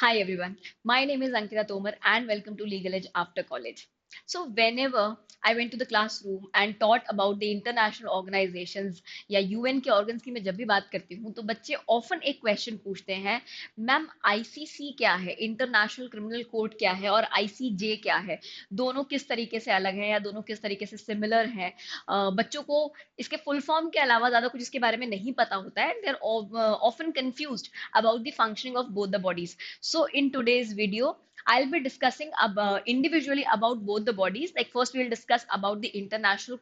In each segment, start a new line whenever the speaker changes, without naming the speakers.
Hi everyone, my name is Ankita Tomar and welcome to Legal Edge After College. So whenever I went to the classroom and taught about the international organizations या UN के organs की मैं जब भी बात करती हूँ तो बच्चे ऑफन एक क्वेश्चन पूछते हैं, मैम आईसीसी क्या है, इंटरनेशनल क्रिमिनल कोर्ट क्या है और आईसीजे क्या है, दोनों किस तरीके से अलग है या दोनों किस तरीके से सिमिलर है। बच्चों को इसके फुल फॉर्म के अलावा ज्यादा कुछ इसके बारे में नहीं पता होता है, they are often confused about the functioning of both the bodies. So in today's video, I'll be discussing individually about both the bodies. Like first, we'll discuss about the International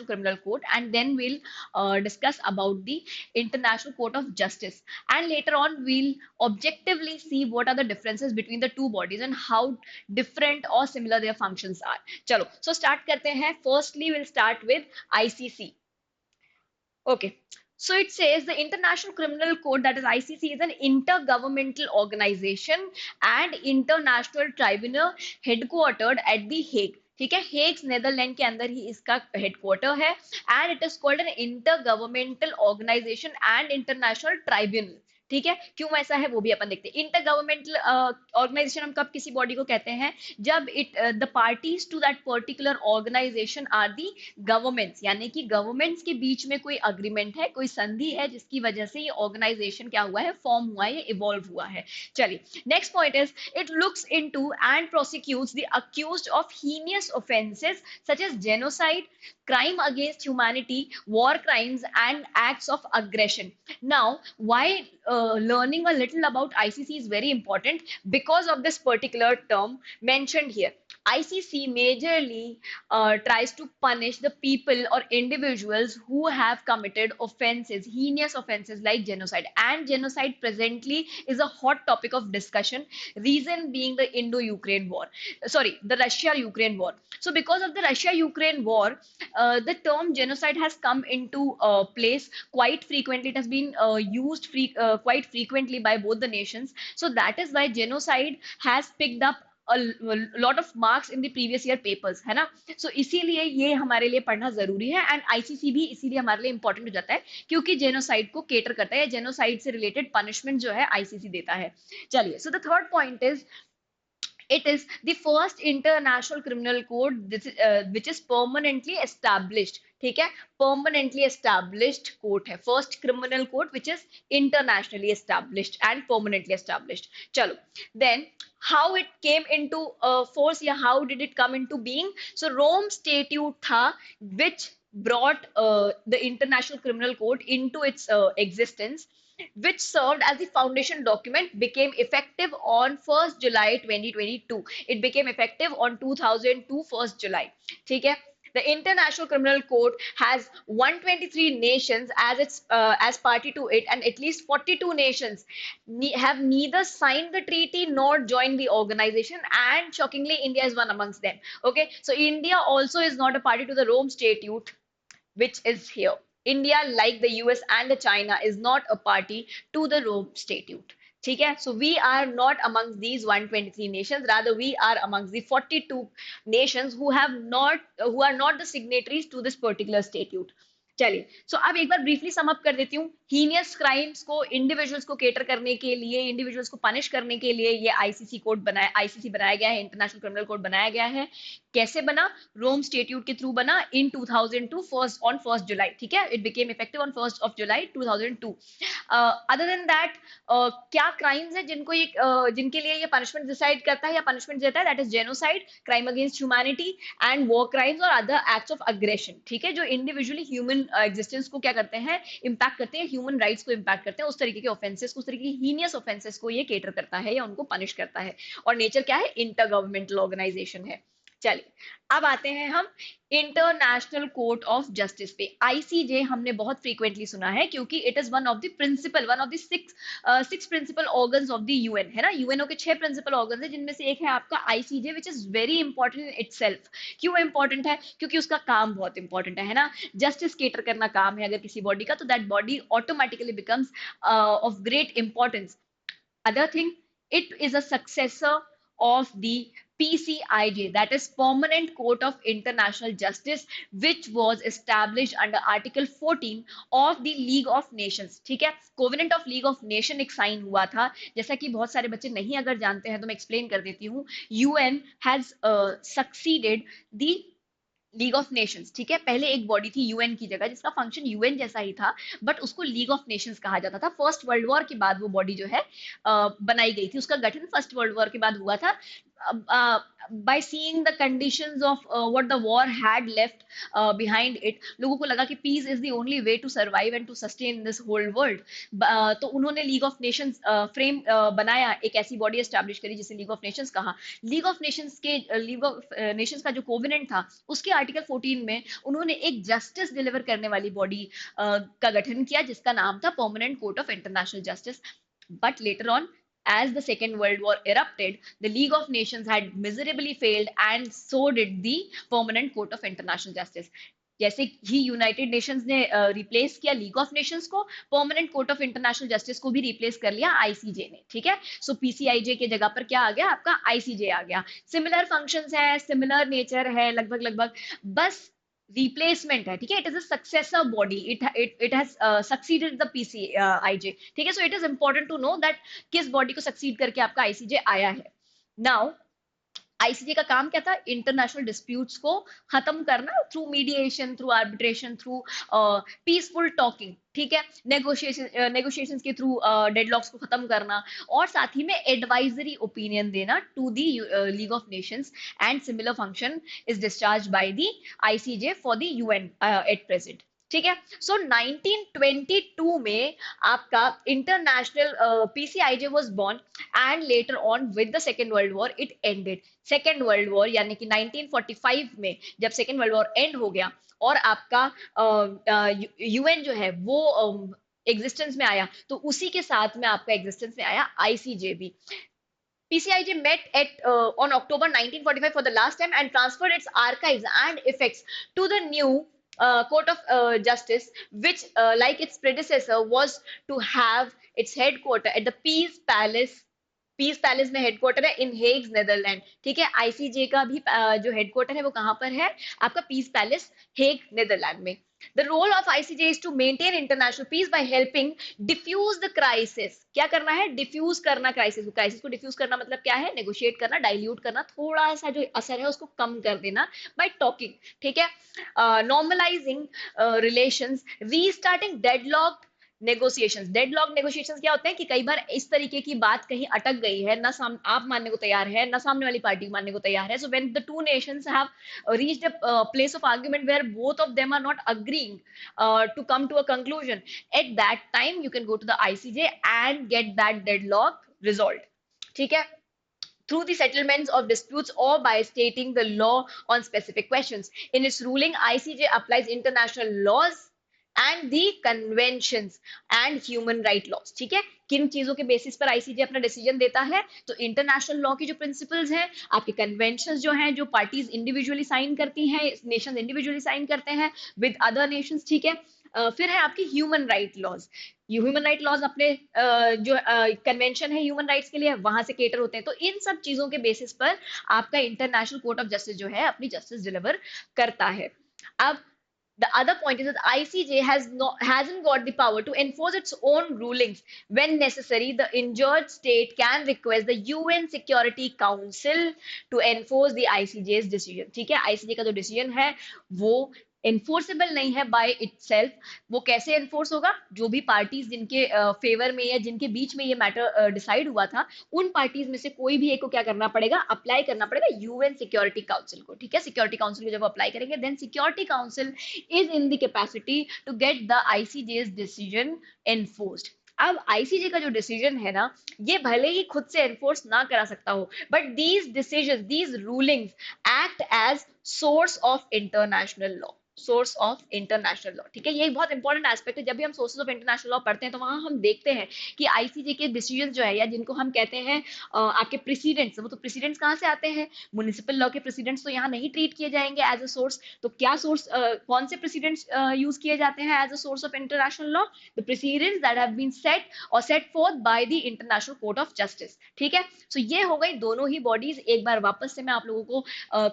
Criminal Court, and then we'll discuss about the International Court of Justice. And later on, we'll objectively see what are the differences between the two bodies and how different or similar their functions are. चलो, so start करते हैं. Firstly, we'll start with ICC. Okay. So it says the International Criminal Court, that is ICC, is an intergovernmental organization and international tribunal headquartered at the Hague. ठीक है, हेग्स Netherland के अंदर ही इसका headquarter है and it is called an intergovernmental organisation and international tribunal. ठीक है, क्यों ऐसा है वो भी अपन देखते हैं। इंटर गवर्नमेंटल ऑर्गेनाइजेशन हम कब किसी बॉडी को कहते हैं, जब the parties to that particular organisation are the governments, यानी कि गवर्नमेंट्स के बीच में कोई अग्रीमेंट है, कोई संधि है जिसकी वजह से ये ऑर्गेनाइजेशन क्या हुआ है, फॉर्म हुआ है, ये इवॉल्व हुआ है। चलिए, next point is it looks into and prosecutes the accused of heinous offences such as genocide, crime against humanity, war crimes and acts of aggression. Now, why learning a little about ICC is very important? Because of this particular term mentioned here. ICC majorly tries to punish the people or individuals who have committed offenses, heinous offenses like genocide. And genocide presently is a hot topic of discussion. Reason being the Indo-Ukraine war. Sorry, the Russia-Ukraine war. So because of the Russia-Ukraine war, the term genocide has come into place quite frequently. It has been used quite frequently by both the nations. So that is why genocide has picked up a lot of marks in the previous year papers, है ना। so इसीलिए ये हमारे लिए पढ़ना जरूरी है and ICC भी इसीलिए हमारे लिए इंपॉर्टेंट हो जाता है क्योंकि जेनोसाइड को केटर करता है, जेनोसाइड से रिलेटेड पनिशमेंट जो है आईसीसी देता है। चलिए, so the third point is it is the first international criminal code which is permanently established. ठीक है, permanently established court है, first criminal court which is internationally established and permanently established. चलो, then how it came into force या how did it come into being? So Rome Statute था which brought the International Criminal Court into its existence, which served as the foundation document, became effective on 1st July 2022. It became effective on 2002 1st July. ठीक है, the International Criminal Court has 123 nations as its as party to it, and at least 42 nations have neither signed the treaty nor joined the organization. And shockingly, India is one amongst them. Okay, so India also is not a party to the Rome Statute, which is here. India, like the US and the China, is not a party to the Rome Statute. ठीक है, so we are not amongst these 123 nations, rather we are amongst the 42 nations who are not the signatories to this particular statute. चलिए, सो अब एक बार briefly sum up कर देती हूँ। Heinous crimes को, individuals को केटर करने के लिए, इंडिविजुअल्स को पनिश करने के लिए ये आईसीसी कोड बनाया, आईसीसी बनाया गया है, इंटरनेशनल क्रिमिनल कोड बनाया गया है। कैसे बना? रोम स्टेट्यूट के थ्रू बना इन 2002 ऑन 1st जुलाई। ठीक है, it became effective on 1st of July 2002। Other than that, क्या क्राइम्स है जिनको ये जिनके लिए ये पनिशमेंट डिसाइड करता है या पनिशमेंट देता है? That is genocide, crime against humanity and war crimes और अदर एक्ट्स ऑफ अग्रेशन। ठीक है, जो इंडिविजुअली ह्यूमन एग्जिस्टेंस को क्या करते हैं, इम्पैक्ट करते हैं, ह्यूमन राइट्स को इम्पैक्ट करते हैं, उस तरीके के ऑफेंसेस को, उस तरीके की हीनियस ऑफेंसेस को ये केटर करता है या उनको पनिश करता है। और नेचर क्या है? इंटर गवर्नमेंटल ऑर्गेनाइजेशन है। चलिए, अब आते हैं हम इंटरनेशनल कोर्ट ऑफ जस्टिस पे। आईसीजे हमने बहुत फ्रीक्वेंटली सुना है क्योंकि it is one of the six principal organs of the UN, है ना। यूएनओ के 6 प्रिंसिपल ऑर्गन्स है जिनमें से एक है आपका ICJ, which is very important in itself. क्यों इंपॉर्टेंट है? क्योंकि उसका काम बहुत इंपॉर्टेंट है ना। जस्टिस केटर करना काम है अगर किसी बॉडी का, तो that body automatically becomes of great importance. Other thing, it is a successor of the PCIJ, that is Permanent Court of International Justice, which was established under Article 14 of the League of Nations. ठीक है, covenant of league of nation एक sign हुआ था, जैसा कि बहुत सारे बच्चे नहीं अगर जानते हैं तो मैं एक्सप्लेन कर देती हूँ. UN has succeeded the League of Nations. ठीक है, पहले एक बॉडी थी यूएन की जगह जिसका फंक्शन यूएन जैसा ही था, बट उसको लीग ऑफ नेशंस कहा जाता था. फर्स्ट वर्ल्ड वॉर के बाद वो बॉडी जो है बनाई गई थी. उसका गठन फर्स्ट वर्ल्ड वॉर के बाद हुआ था. By seeing the conditions of what the war had left behind it, लोगों को लगा कि peace is the only way to survive and to sustain this whole world. तो उन्होंने लीग ऑफ नेशंस फ्रेम बनाया, एक ऐसी बॉडी एस्टैब्लिश करी जिसे लीग ऑफ नेशंस कहा. लीग ऑफ नेशंस का जो कोवेनेंट था उसके आर्टिकल 14 में उन्होंने एक जस्टिस डिलीवर करने वाली बॉडी का गठन किया जिसका नाम था permanent court of international justice. But later on, as the Second World War erupted, the League of Nations had miserably failed, and so did the Permanent Court of International Justice. जैसे ही United Nations ने replace किया league of Nations को, permanent court of international justice को भी replace कर लिया ICJ ने. ठीक है, सो पीसीआईजे के जगह पर क्या आ गया, आपका आईसीजे आ गया. सिमिलर फंक्शंस है, सिमिलर नेचर है लगभग लगभग, बस रिप्लेसमेंट है. ठीक है, it is a successor body, it has succeeded the PCIJ. ठीक है, so it is important to know that किस बॉडी को सक्सीड करके आपका आईसीजे आया है. नाउ आईसीजे का काम क्या था, इंटरनेशनल डिस्प्यूट्स को खत्म करना through mediation, through arbitration, through peaceful talking. ठीक है, नेगोशिएशंस के थ्रू डेडलॉक्स को खत्म करना, और साथ ही में एडवाइजरी ओपिनियन देना to the League of Nations. And similar function is discharge by the ICJ for the UN at present. ठीक है, सो 1922 में आपका international PCIJ was born, and later on with the second world war it ended. Second world war यानी कि 1945 में जब second world war and हो गया और आपका यूएन जो है वो एग्जिस्टेंस में आया, तो उसी के साथ में आपका एग्जिस्टेंस में आया आईसीजे भी. PCIJ met on October 1945 for the last time and transferred its archives and effects to the new Court of Justice, which, like its predecessor, was to have its headquarter at the Peace Palace. Piece palace में headquarter है इन हेग्स, Netherland. ठीक है, ICJ का भी जो headquarter है वो कहां पर है, आपका पीस पैलेस हेग, नेदरलैंड में. The role of ICJ is to maintain international peace by helping diffuse the crisis. क्या करना है, डिफ्यूज करना क्राइसिस. क्राइसिस को डिफ्यूज करना मतलब क्या है, नेगोशिएट करना, डाइल्यूट करना, थोड़ा सा जो असर है उसको कम कर देना बाय टॉकिंग. ठीक है, normalising relations, restarting deadlock negotiations. Deadlock negotiations क्या होते हैं कि कई बार इस तरीके की बात कहीं अटक गई है, ना आप मानने को तैयार है, ना सामने वाली पार्टी मानने को तैयार है. So when the two nations have reached a place of argument where both of them are not agreeing to come to a conclusion, at that time you can go to the ICJ and get that deadlock resolved. ठीक है, through the settlements of disputes or by stating the law on specific questions. In its ruling, ICJ applies international laws and the conventions and human right laws. ठीक है, किन चीजों के basis पर ICJ अपना decision देता है, तो इंटरनेशनल लॉ की जो प्रिंसिपल्स हैं, आपके कन्वेंशंस जो हैं, जो पार्टीज इंडिविजुअली साइन करती हैं, नेशंस इंडिविजुअली साइन करते हैं विद अदर नेशंस. ठीक है, फिर है आपकी human right laws. Human right laws अपने जो कन्वेंशन है ह्यूमन राइट्स के लिए वहां से केटर होते हैं. तो इन सब चीजों के बेसिस पर आपका इंटरनेशनल कोर्ट ऑफ जस्टिस जो है अपनी जस्टिस डिलीवर करता है. अब the other point is that ICJ hasn't got the power to enforce its own rulings. When necessary, the injured state can request the UN Security Council to enforce the ICJ's decision. ठीक है, ICJ का जो decision है वो enforceable नहीं है by itself. वो कैसे एनफोर्स होगा, जो भी पार्टीज जिनके फेवर में या जिनके बीच में ये मैटर डिसाइड हुआ था, उन पार्टीज में से कोई भी एक को क्या करना पड़ेगा, अप्लाई करना पड़ेगा यूएन सिक्योरिटी काउंसिल को. ठीक है, सिक्योरिटी काउंसिल को जब अप्लाई करेंगे, then security council is in the capacity to get the ICJ's decision enforced. अब आईसीजे का जो डिसीजन है ना, ये भले ही खुद से एनफोर्स ना करा सकता हो, but these decision, these rulings act as source of international law. Source of international law. ठीक है, ये एक बहुत इंपॉर्टेंट एस्पेक्ट है। जब भी हम सोर्सेज ऑफ इंटरनेशनल लॉ पढ़ते हैं तो वहां हम देखते हैं कि आईसीजे के डिसीजन जो है, या जिनको हम कहते हैं आपके प्रेसिडेंट्स, वो तो प्रेसिडेंट्स कहाँ से आते हैं, म्युनिसिपल लॉ के प्रेसिडेंट्स तो यहाँ नहीं ट्रीट किए जाएंगे एज अ सोर्स। तो क्या सोर्स, कौन से प्रेसिडेंट्स यूज किए जाते हैं as a source of international law? The precedents that have been set और set forth by the international court of justice. ठीक है, सो ये हो गई दोनों ही बॉडीज। एक बार वापस से मैं आप लोगों को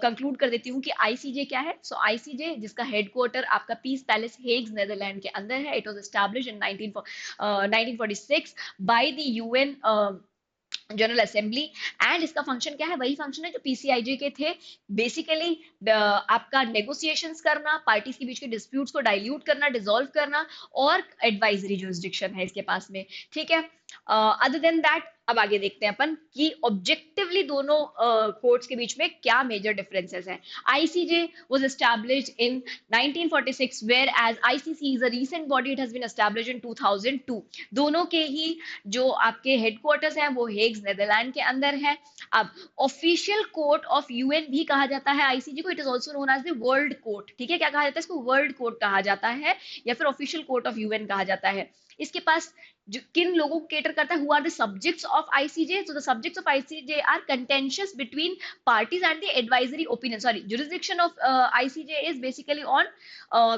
कंक्लूड कर देती हूँ कि आईसीजे क्या है। सो आईसीजे, जिसका हेडक्वार्टर आपका पीस पैलेस हेग्स नेदरलैंड के अंदर है, it was established in 1946 by the UN general assembly. And इसका फंक्शन क्या है? वही फंक्शन है जो पीसीआईजे के थे। बेसिकली आपका नेगोशिएशंस करना, पार्टीज के बीच के डिस्प्यूट्स को डाइल्यूट करना, डिसॉल्व करना, और एडवाइजरी जुरिस्डिक्शन है इसके पास में। ठीक है, अदर देन दैट अब आगे देखते हैं अपन कि ऑब्जेक्टिवली दोनों कोर्ट्स के बीच में क्या मेजर डिफरेंसेस हैं। ICJ was established in 1946 whereas ICC is a recent body, it has been established in 2002। दोनों के ही जो आपके हेडक्वार्टर्स हैं वो हेग्स नेदरलैंड के अंदर है। अब ऑफिशियल कोर्ट ऑफ यूएन भी कहा जाता है आईसीजे को, it is also known as the world court. ठीक है, क्या कहा जाता है इसको? वर्ल्ड कोर्ट कहा जाता है, या फिर ऑफिशियल कोर्ट ऑफ यूएन कहा जाता है। इसके पास जो किन लोगों को केटर करता है, who are the subjects of ICJ? So the subjects of ICJ are contentious between parties and the advisory opinion, sorry, jurisdiction of ICJ is basically on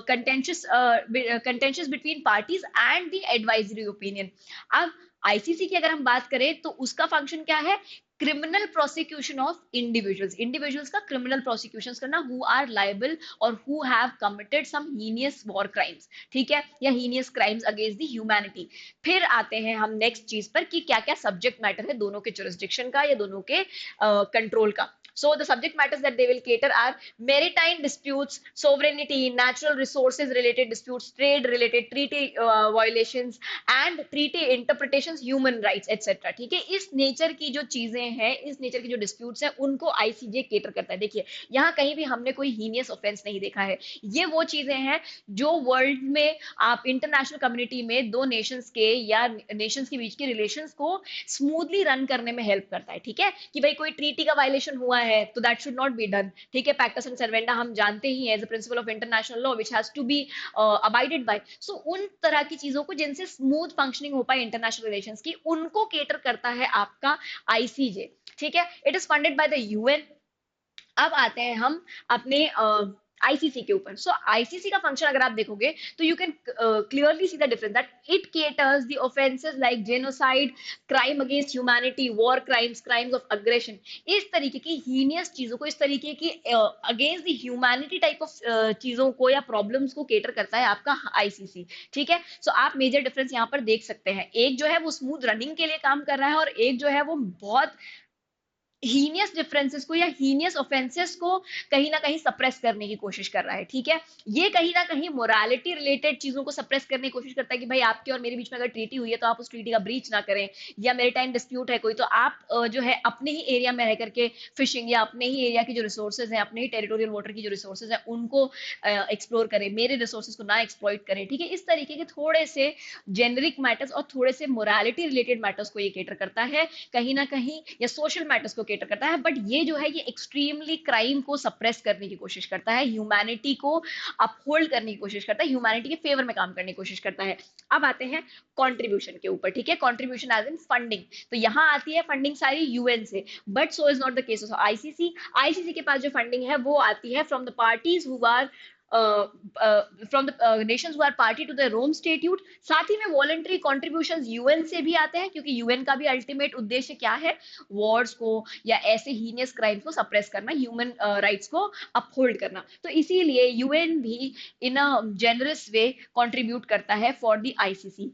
contentious between parties and the advisory opinion. अब ICC की अगर हम बात करें तो उसका function क्या है? Criminal prosecution of individuals, individuals का क्रिमिनल प्रोसिक्यूशन करना, हु आर लाइबल और who have committed some heinous war crimes. ठीक है, या heinous crimes against the humanity. फिर आते हैं हम नेक्स्ट चीज पर कि क्या क्या सब्जेक्ट मैटर है दोनों के जुरिस्डिक्शन का या दोनों के कंट्रोल का। So the subject matters that they will cater are maritime disputes, sovereignty, natural resources related disputes, trade related, treaty violations and treaty interpretations, human rights etc. ठीक है, इस नेचर की जो चीजें हैं, इस नेचर की जो डिस्प्यूट्स हैं, उनको आईसीजे केटर करता है। देखिए, यहाँ कहीं भी हमने कोई हीनियस ऑफेंस नहीं देखा है। ये वो चीजें हैं जो वर्ल्ड में आप इंटरनेशनल कम्युनिटी में दो नेशंस के या नेशंस के बीच के रिलेशंस को स्मूथली रन करने में हेल्प करता है। ठीक है, कि भाई कोई ट्रीटी का वायलेशन हुआ है तो that should not be done. ठीक है, पैक्टा एंड सर्वेंडा हम जानते ही हैं, as a principle of international law which has to be abided by. So उन तरह की चीजों को जिनसे स्मूथ फंक्शनिंग हो पाए इंटरनेशनल रिलेशंस की, उनको केटर करता है आपका आईसीजे। ठीक है, it is funded by the UN. अब आते हैं हम अपने आईसीसी के ऊपर। सो आईसीसी का फंक्शन अगर आप देखोगे तो you can clearly see the difference that it caters the offences like genocide, crime against humanity, war crimes, crimes of aggression. इस तरीके की हीनियस चीजों को, इस तरीके की against the humanity type of चीजों को या प्रॉब्लम्स को केटर करता है आपका आईसीसी। ठीक है, सो आप मेजर डिफरेंस यहाँ पर देख सकते हैं। एक जो है वो स्मूथ रनिंग के लिए काम कर रहा है, और एक जो है वो बहुत हीनियस डिफरेंसेस को या हीनियस ऑफेंसेस को कहीं ना कहीं सप्रेस करने की कोशिश कर रहा है। ठीक है, ये कहीं ना कहीं मोरालिटी रिलेटेड चीजों को सप्रेस करने की कोशिश करता है कि भाई आपके और मेरे बीच में अगर ट्रीटी हुई है तो आप उस ट्रीटी का ब्रीच ना करें, या मेरे टाइम डिस्प्यूट है कोई तो आप जो है अपने ही एरिया में रह करके फिशिंग या अपने ही एरिया की जो रिसोर्सेज हैं, अपने ही टेरिटोरियल वाटर की जो रिसोर्सेज हैं उनको एक्सप्लोर करें, मेरे रिसोर्सेज को ना एक्सप्लॉइट करें। ठीक है, इस तरीके के थोड़े से जेनरिक मैटर्स और थोड़े से मोरालिटी रिलेटेड मैटर्स को ये केटर करता है कहीं ना कहीं, या सोशल मैटर्स को केटर करता है। बट ये जो है ये एक्सट्रीमली क्राइम को सप्रेस करने की कोशिश करता है, ह्यूमैनिटी को अपहोल्ड करने की कोशिश करता है, ह्यूमैनिटी के फेवर में काम करने की कोशिश करता है। अब आते हैं कंट्रीब्यूशन के ऊपर। ठीक है, कंट्रीब्यूशन एज इन फंडिंग, तो यहाँ आती है फंडिंग सारी यूएन से, but so is not the case of ICC. ICC के पास जो फंडिंग है वो आती है from the parties who are from the nations who are party to the Rome statute. साथ ही में वॉलंटरी कॉन्ट्रीब्यूशंस यूएन से भी आते हैं, क्योंकि यूएन का भी अल्टीमेट उद्देश्य क्या है? वॉर्स को या ऐसे हीनियस क्राइम्स को सप्रेस करना, ह्यूमन राइट्स को अपहोल्ड करना। तो इसीलिए यूएन भी इन अ जेनरस वे कंट्रीब्यूट करता है for the ICC.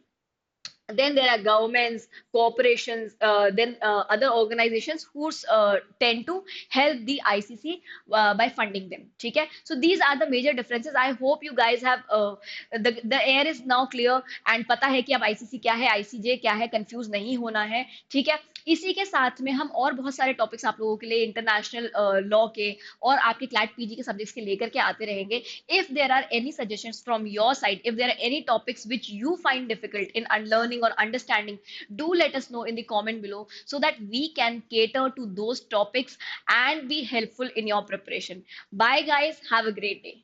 Then there are governments, corporations, then other organizations who tend to help the ICC by funding them. ठीक है, so these are the major differences. I hope you guys have the air is now clear and पता है कि अब ICC क्या है, ICJ क्या है, कंफ्यूज नहीं होना है। ठीक है, इसी के साथ में हम और बहुत सारे टॉपिक्स आप लोगों के लिए इंटरनेशनल लॉ के और आपके क्लैट पीजी के सब्जेक्ट्स के लेकर के आते रहेंगे। If there are any suggestions from your side, if there are any topics which you find difficult in unlearning or understanding, do let us know in the comment below so that we can cater to those topics and be helpful in your preparation. Bye guys, have a great day.